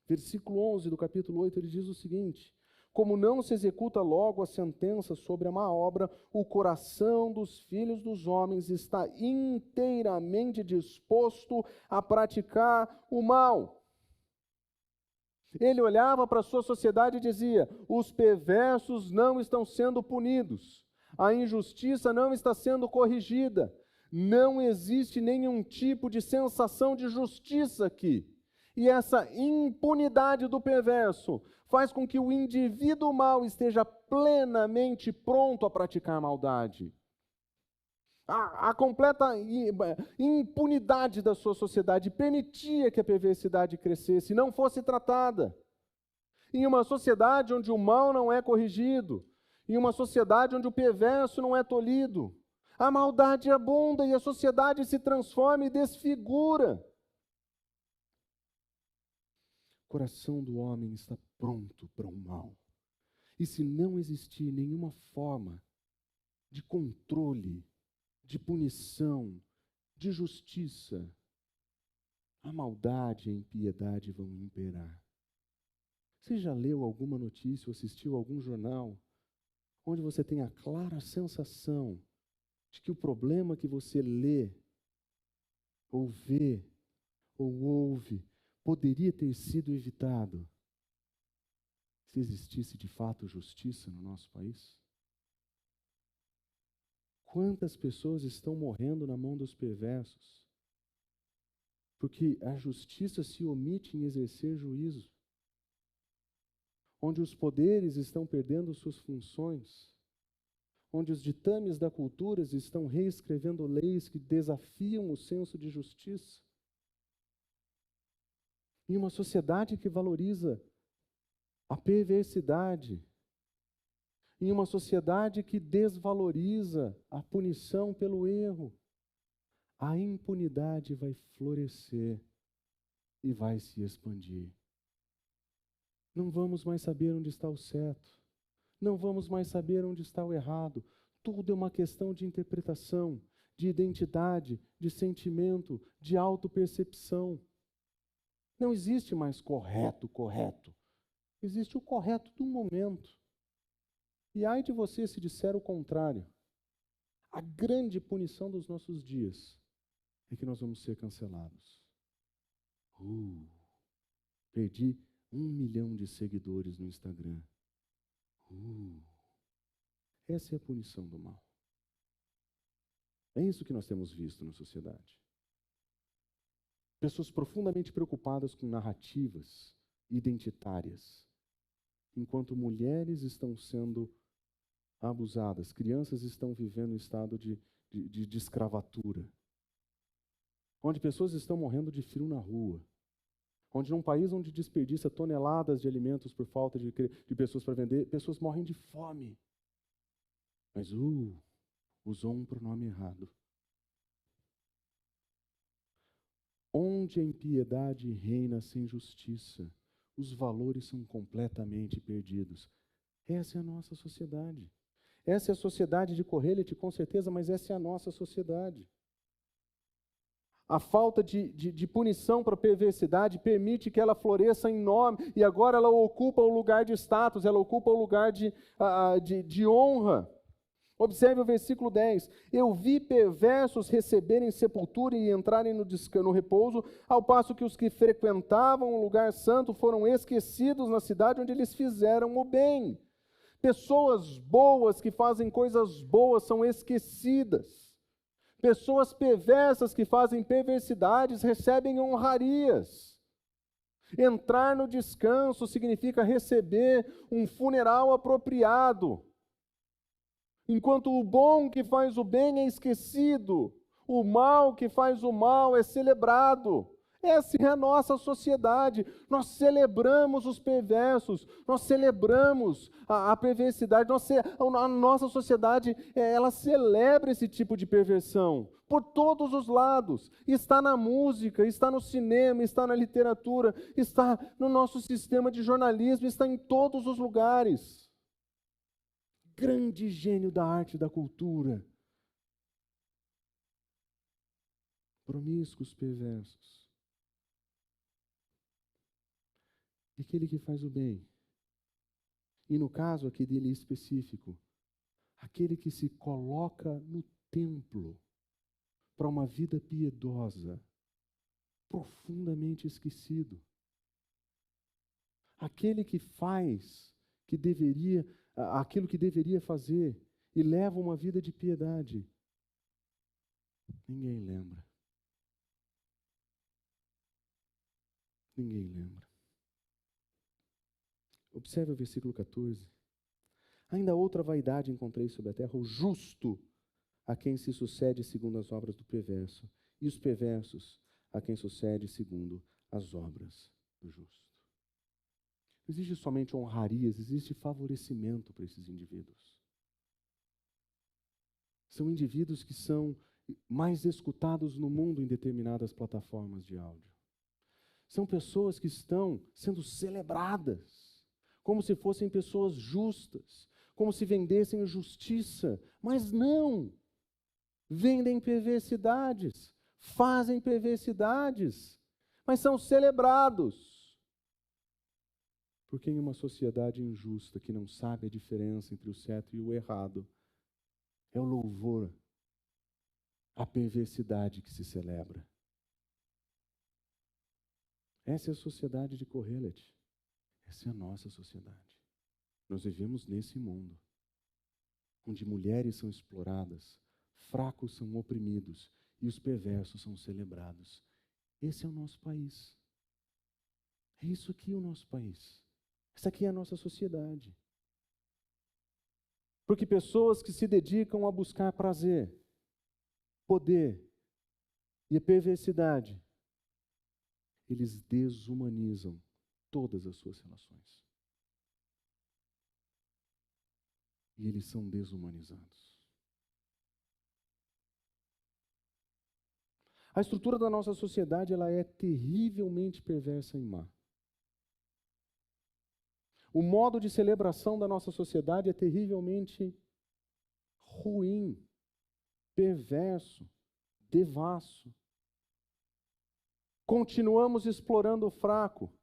Versículo 11 do capítulo 8, ele diz o seguinte, como não se executa logo a sentença sobre a má obra, o coração dos filhos dos homens está inteiramente disposto a praticar o mal. Ele olhava para a sua sociedade e dizia, os perversos não estão sendo punidos, a injustiça não está sendo corrigida, Não existe nenhum tipo de sensação de justiça aqui. E essa impunidade do perverso faz com que o indivíduo mau esteja plenamente pronto a praticar maldade. A completa impunidade da sua sociedade permitia que a perversidade crescesse e não fosse tratada. Em uma sociedade onde o mal não é corrigido, em uma sociedade onde o perverso não é tolhido, a maldade abunda e a sociedade se transforma e desfigura. O coração do homem está pronto para o mal. E se não existir nenhuma forma de controle, de punição, de justiça, a maldade e a impiedade vão imperar. Você já leu alguma notícia ou assistiu a algum jornal onde você tem a clara sensação de que o problema que você lê, ou vê, ou ouve, poderia ter sido evitado se existisse de fato justiça no nosso país? Quantas pessoas estão morrendo na mão dos perversos porque a justiça se omite em exercer juízo? Onde os poderes estão perdendo suas funções, onde os ditames da cultura estão reescrevendo leis que desafiam o senso de justiça. Em uma sociedade que valoriza a perversidade, em uma sociedade que desvaloriza a punição pelo erro, a impunidade vai florescer e vai se expandir. Não vamos mais saber onde está o certo, não vamos mais saber onde está o errado. Tudo é uma questão de interpretação, de identidade, de sentimento, de autopercepção. Não existe mais correto. Existe o correto do momento. E ai de você se disser o contrário. A grande punição dos nossos dias é que nós vamos ser cancelados. Perdi 1 milhão de seguidores no Instagram. Essa é a punição do mal. É isso que nós temos visto na sociedade. Pessoas profundamente preocupadas com narrativas identitárias, enquanto mulheres estão sendo abusadas, crianças estão vivendo em estado de escravatura, onde pessoas estão morrendo de frio na rua, onde num país onde desperdiça toneladas de alimentos por falta de pessoas para vender, pessoas morrem de fome. Mas usou um pronome errado. Onde a impiedade reina sem justiça, os valores são completamente perdidos. Essa é a nossa sociedade. Essa é a sociedade de Kohelet, com certeza, mas essa é a nossa sociedade. A falta de punição para a perversidade permite que ela floresça em nome, e agora ela ocupa o lugar de status, ela ocupa o lugar de honra. Observe o versículo 10. Eu vi perversos receberem sepultura e entrarem no repouso, ao passo que os que frequentavam o lugar santo foram esquecidos na cidade onde eles fizeram o bem. Pessoas boas que fazem coisas boas são esquecidas. Pessoas perversas que fazem perversidades recebem honrarias. Entrar no descanso significa receber um funeral apropriado. Enquanto o bom que faz o bem é esquecido, o mal que faz o mal é celebrado. Essa é a nossa sociedade. Nós celebramos os perversos, nós celebramos a perversidade. A nossa sociedade, ela celebra esse tipo de perversão por todos os lados. Está na música, está no cinema, está na literatura, está no nosso sistema de jornalismo, está em todos os lugares. Grande gênio da arte e da cultura. Promíscuos perversos. E aquele que faz o bem. E no caso aqui dele específico, aquele que se coloca no templo para uma vida piedosa, profundamente esquecido. Aquele que faz aquilo que deveria fazer e leva uma vida de piedade. Ninguém lembra. Ninguém lembra. Observe o versículo 14. Ainda outra vaidade encontrei sobre a terra, o justo a quem se sucede segundo as obras do perverso, e os perversos a quem sucede segundo as obras do justo. Não existe somente honrarias, existe favorecimento para esses indivíduos. São indivíduos que são mais escutados no mundo em determinadas plataformas de áudio. São pessoas que estão sendo celebradas, como se fossem pessoas justas, como se vendessem justiça, mas não. Vendem perversidades, fazem perversidades, mas são celebrados. Porque em uma sociedade injusta, que não sabe a diferença entre o certo e o errado, é o louvor, a perversidade que se celebra. Essa é a sociedade de Kohelet. Essa é a nossa sociedade. Nós vivemos nesse mundo, onde mulheres são exploradas, fracos são oprimidos e os perversos são celebrados. Esse é o nosso país. É isso aqui o nosso país. Essa aqui é a nossa sociedade. Porque pessoas que se dedicam a buscar prazer, poder e a perversidade, eles desumanizam todas as suas relações. E eles são desumanizados. A estrutura da nossa sociedade, ela é terrivelmente perversa e má. O modo de celebração da nossa sociedade é terrivelmente ruim, perverso, devasso. Continuamos explorando o fraco,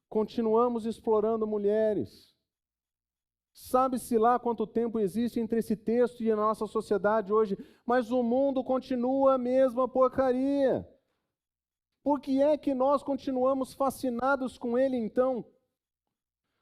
continuamos explorando mulheres. Sabe-se lá quanto tempo existe entre esse texto e a nossa sociedade hoje, mas o mundo continua a mesma porcaria. Por que é que nós continuamos fascinados com ele então?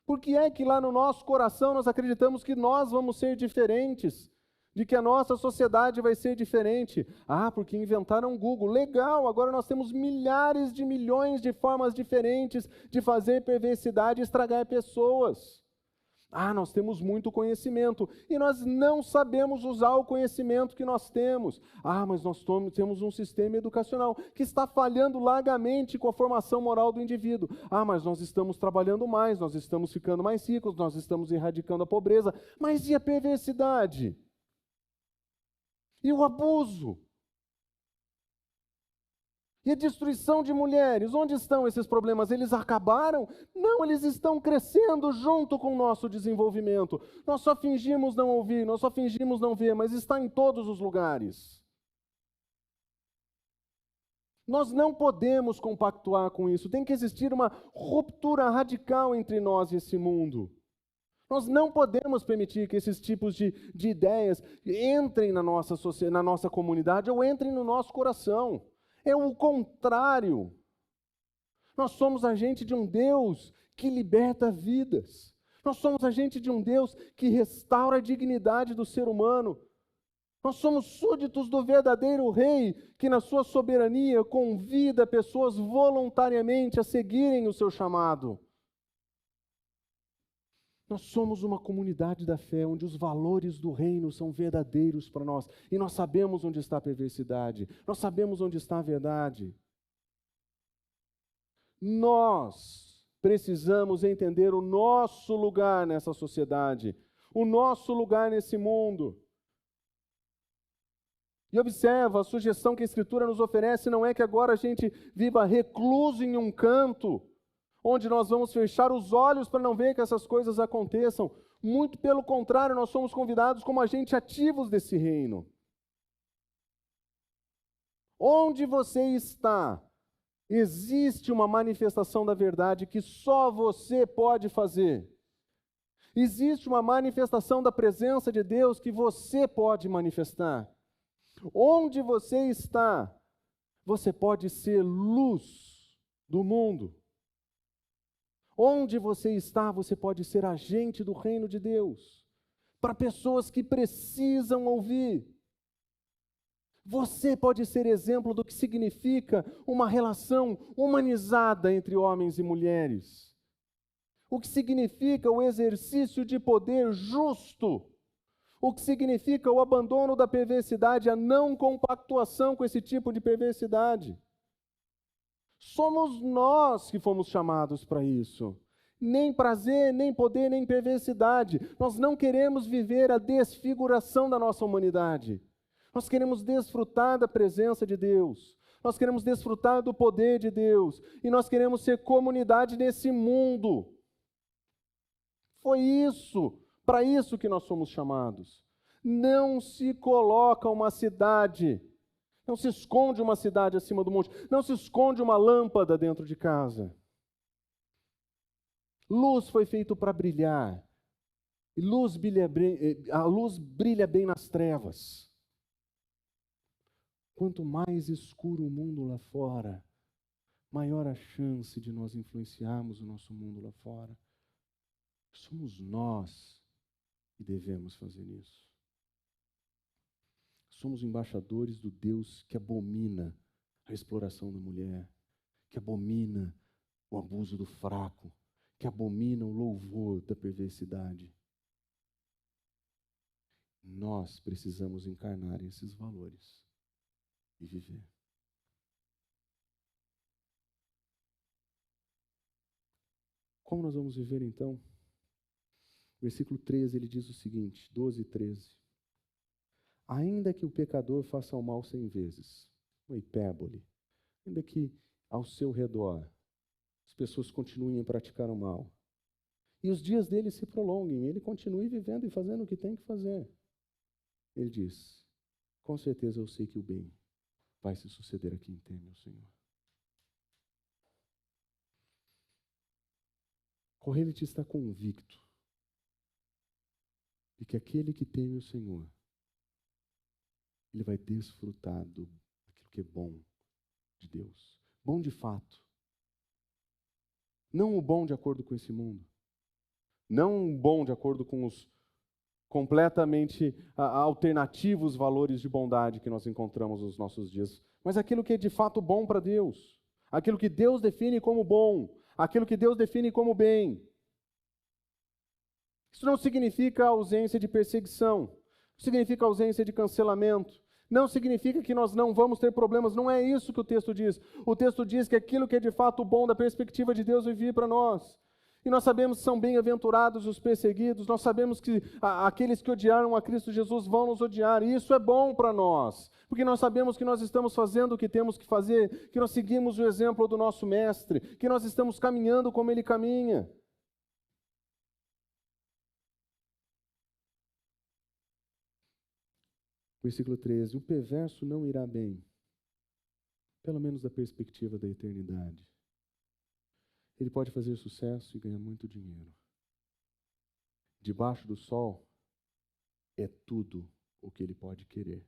Por que é que lá no nosso coração nós acreditamos que nós vamos ser diferentes? De que a nossa sociedade vai ser diferente? Ah, porque inventaram o Google. Legal, agora nós temos milhares de milhões de formas diferentes de fazer perversidade e estragar pessoas. Ah, nós temos muito conhecimento e nós não sabemos usar o conhecimento que nós temos. Ah, mas nós temos um sistema educacional que está falhando largamente com a formação moral do indivíduo. Ah, mas nós estamos trabalhando mais, nós estamos ficando mais ricos, nós estamos erradicando a pobreza. Mas e a perversidade? E o abuso? E a destruição de mulheres? Onde estão esses problemas? Eles acabaram? Não, eles estão crescendo junto com o nosso desenvolvimento. Nós só fingimos não ouvir, nós só fingimos não ver, mas está em todos os lugares. Nós não podemos compactuar com isso. Tem que existir uma ruptura radical entre nós e esse mundo. Nós não podemos permitir que esses tipos de ideias entrem na nossa comunidade ou entrem no nosso coração. É o contrário. Nós somos agente de um Deus que liberta vidas. Nós somos agente de um Deus que restaura a dignidade do ser humano. Nós somos súditos do verdadeiro Rei, que na sua soberania convida pessoas voluntariamente a seguirem o seu chamado. Nós somos uma comunidade da fé, onde os valores do reino são verdadeiros para nós. E nós sabemos onde está a perversidade. Nós sabemos onde está a verdade. Nós precisamos entender o nosso lugar nessa sociedade. O nosso lugar nesse mundo. E observa, a sugestão que a Escritura nos oferece não é que agora a gente viva recluso em um canto, onde nós vamos fechar os olhos para não ver que essas coisas aconteçam. Muito pelo contrário, nós somos convidados como agentes ativos desse reino. Onde você está, existe uma manifestação da verdade que só você pode fazer. Existe uma manifestação da presença de Deus que você pode manifestar. Onde você está, você pode ser luz do mundo. Onde você está, você pode ser agente do reino de Deus, para pessoas que precisam ouvir. Você pode ser exemplo do que significa uma relação humanizada entre homens e mulheres. O que significa o exercício de poder justo. O que significa o abandono da perversidade, a não compactuação com esse tipo de perversidade. Somos nós que fomos chamados para isso. Nem prazer, nem poder, nem perversidade. Nós não queremos viver a desfiguração da nossa humanidade. Nós queremos desfrutar da presença de Deus. Nós queremos desfrutar do poder de Deus. E nós queremos ser comunidade nesse mundo. Foi isso, para isso que nós somos chamados. Não se coloca uma cidade, não se esconde uma cidade acima do monte, não se esconde uma lâmpada dentro de casa. Luz foi feito para brilhar, e a luz brilha bem nas trevas. Quanto mais escuro o mundo lá fora, maior a chance de nós influenciarmos o nosso mundo lá fora. Somos nós que devemos fazer isso. Somos embaixadores do Deus que abomina a exploração da mulher, que abomina o abuso do fraco, que abomina o louvor da perversidade. Nós precisamos encarnar esses valores e viver. Como nós vamos viver então? Versículo 13, ele diz o seguinte, 12 e 13. Ainda que o pecador faça o mal 100 vezes, uma hipérbole, ainda que ao seu redor as pessoas continuem a praticar o mal, e os dias dele se prolonguem, ele continue vivendo e fazendo o que tem que fazer. Ele diz, com certeza eu sei que o bem vai se suceder a quem teme o Senhor. Correlite está convicto de que aquele que teme o Senhor, ele vai desfrutar daquilo que é bom de Deus. Bom de fato. Não o bom de acordo com esse mundo. Não o bom de acordo com os completamente alternativos valores de bondade que nós encontramos nos nossos dias. Mas aquilo que é de fato bom para Deus. Aquilo que Deus define como bom. Aquilo que Deus define como bem. Isso não significa ausência de perseguição. Não significa ausência de cancelamento. Não significa que nós não vamos ter problemas. Não é isso que o texto diz. O texto diz que aquilo que é de fato bom da perspectiva de Deus vai vir para nós. E nós sabemos que são bem-aventurados os perseguidos. Nós sabemos que aqueles que odiaram a Cristo Jesus vão nos odiar. E isso é bom para nós. Porque nós sabemos que nós estamos fazendo o que temos que fazer. Que nós seguimos o exemplo do nosso Mestre. Que nós estamos caminhando como Ele caminha. Versículo 13, o perverso não irá bem, pelo menos da perspectiva da eternidade. Ele pode fazer sucesso e ganhar muito dinheiro. Debaixo do sol é tudo o que ele pode querer.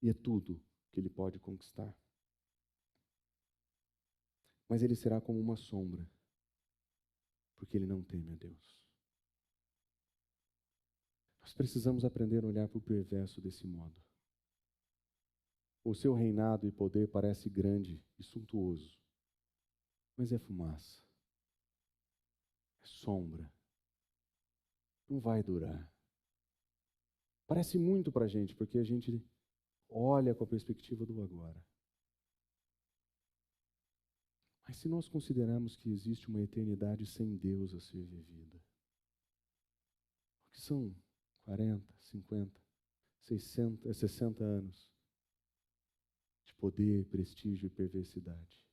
E é tudo que ele pode conquistar. Mas ele será como uma sombra, porque ele não teme a Deus. Nós precisamos aprender a olhar para o perverso desse modo. O seu reinado e poder parece grande e suntuoso, mas é fumaça, é sombra, não vai durar. Parece muito para a gente, porque a gente olha com a perspectiva do agora. Mas se nós considerarmos que existe uma eternidade sem Deus a ser vivida, o que são 40, 50, 60 anos de poder, prestígio e perversidade.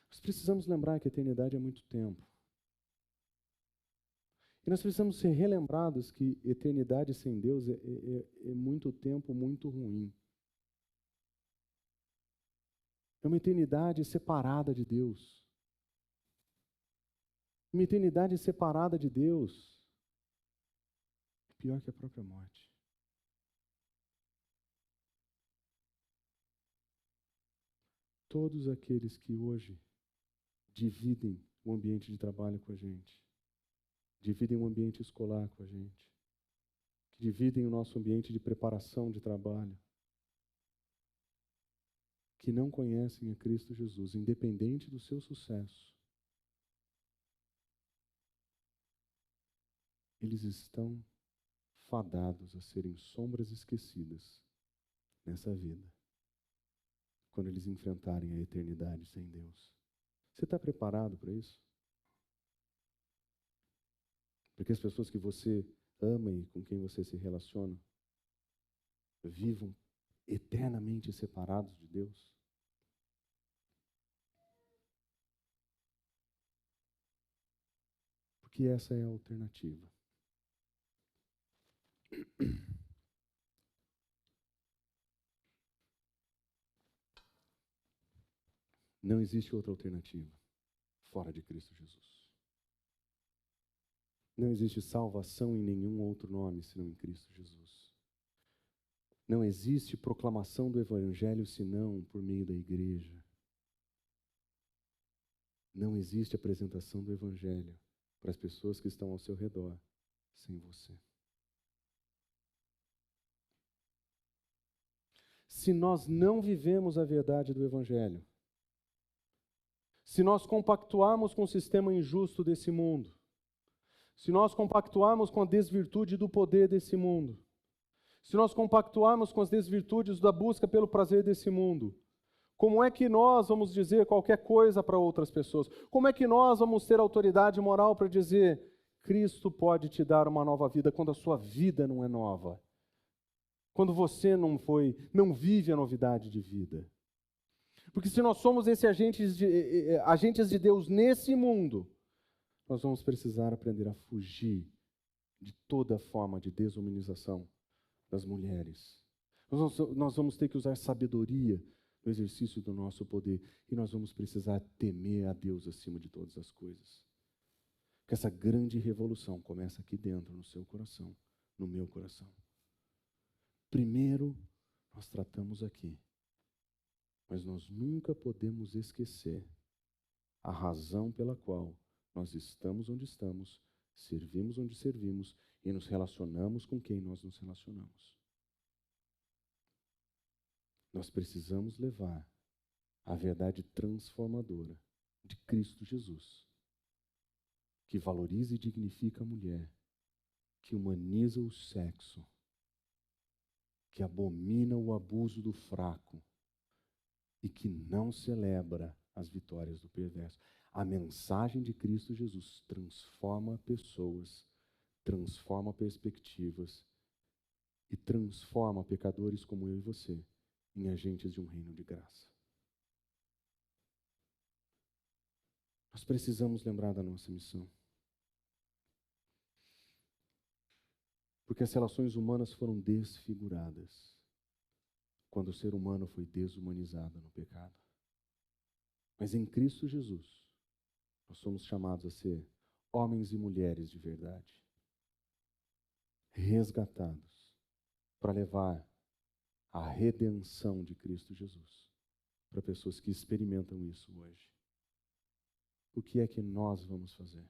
Nós precisamos lembrar que a eternidade é muito tempo. E nós precisamos ser relembrados que eternidade sem Deus é muito tempo, muito ruim. É uma eternidade separada de Deus. Uma eternidade separada de Deus é pior que a própria morte. Todos aqueles que hoje dividem o ambiente de trabalho com a gente, dividem o ambiente escolar com a gente, que dividem o nosso ambiente de preparação de trabalho, que não conhecem a Cristo Jesus, independente do seu sucesso, eles estão fadados a serem sombras esquecidas nessa vida, quando eles enfrentarem a eternidade sem Deus. Você está preparado para isso? Porque as pessoas que você ama e com quem você se relaciona vivam eternamente separados de Deus? Porque essa é a alternativa. Não existe outra alternativa fora de Cristo Jesus. Não existe salvação em nenhum outro nome senão em Cristo Jesus. Não existe proclamação do Evangelho senão por meio da igreja. Não existe apresentação do Evangelho para as pessoas que estão ao seu redor sem você. Se nós não vivemos a verdade do Evangelho, se nós compactuarmos com o sistema injusto desse mundo, se nós compactuarmos com a desvirtude do poder desse mundo, se nós compactuarmos com as desvirtudes da busca pelo prazer desse mundo, como é que nós vamos dizer qualquer coisa para outras pessoas? Como é que nós vamos ter autoridade moral para dizer Cristo pode te dar uma nova vida quando a sua vida não é nova? Quando você não vive a novidade de vida? Porque se nós somos esses agentes de Deus nesse mundo, nós vamos precisar aprender a fugir de toda forma de desumanização das mulheres. Nós vamos ter que usar sabedoria no exercício do nosso poder. E nós vamos precisar temer a Deus acima de todas as coisas. Porque essa grande revolução começa aqui dentro, no seu coração, no meu coração. Primeiro, nós tratamos aqui. Mas nós nunca podemos esquecer a razão pela qual nós estamos onde estamos, servimos onde servimos e nos relacionamos com quem nós nos relacionamos. Nós precisamos levar a verdade transformadora de Cristo Jesus, que valoriza e dignifica a mulher, que humaniza o sexo, que abomina o abuso do fraco e que não celebra as vitórias do perverso. A mensagem de Cristo Jesus transforma pessoas, transforma perspectivas e transforma pecadores como eu e você em agentes de um reino de graça. Nós precisamos lembrar da nossa missão. Porque as relações humanas foram desfiguradas quando o ser humano foi desumanizado no pecado. Mas em Cristo Jesus, nós somos chamados a ser homens e mulheres de verdade, resgatados para levar a redenção de Cristo Jesus para pessoas que experimentam isso hoje. O que é que nós vamos fazer?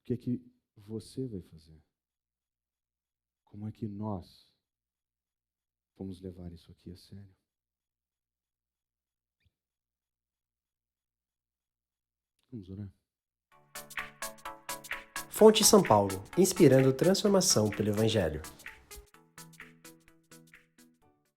O que é que você vai fazer? Como é que nós vamos levar isso aqui a sério? Vamos orar.
Fonte São Paulo, inspirando transformação pelo Evangelho.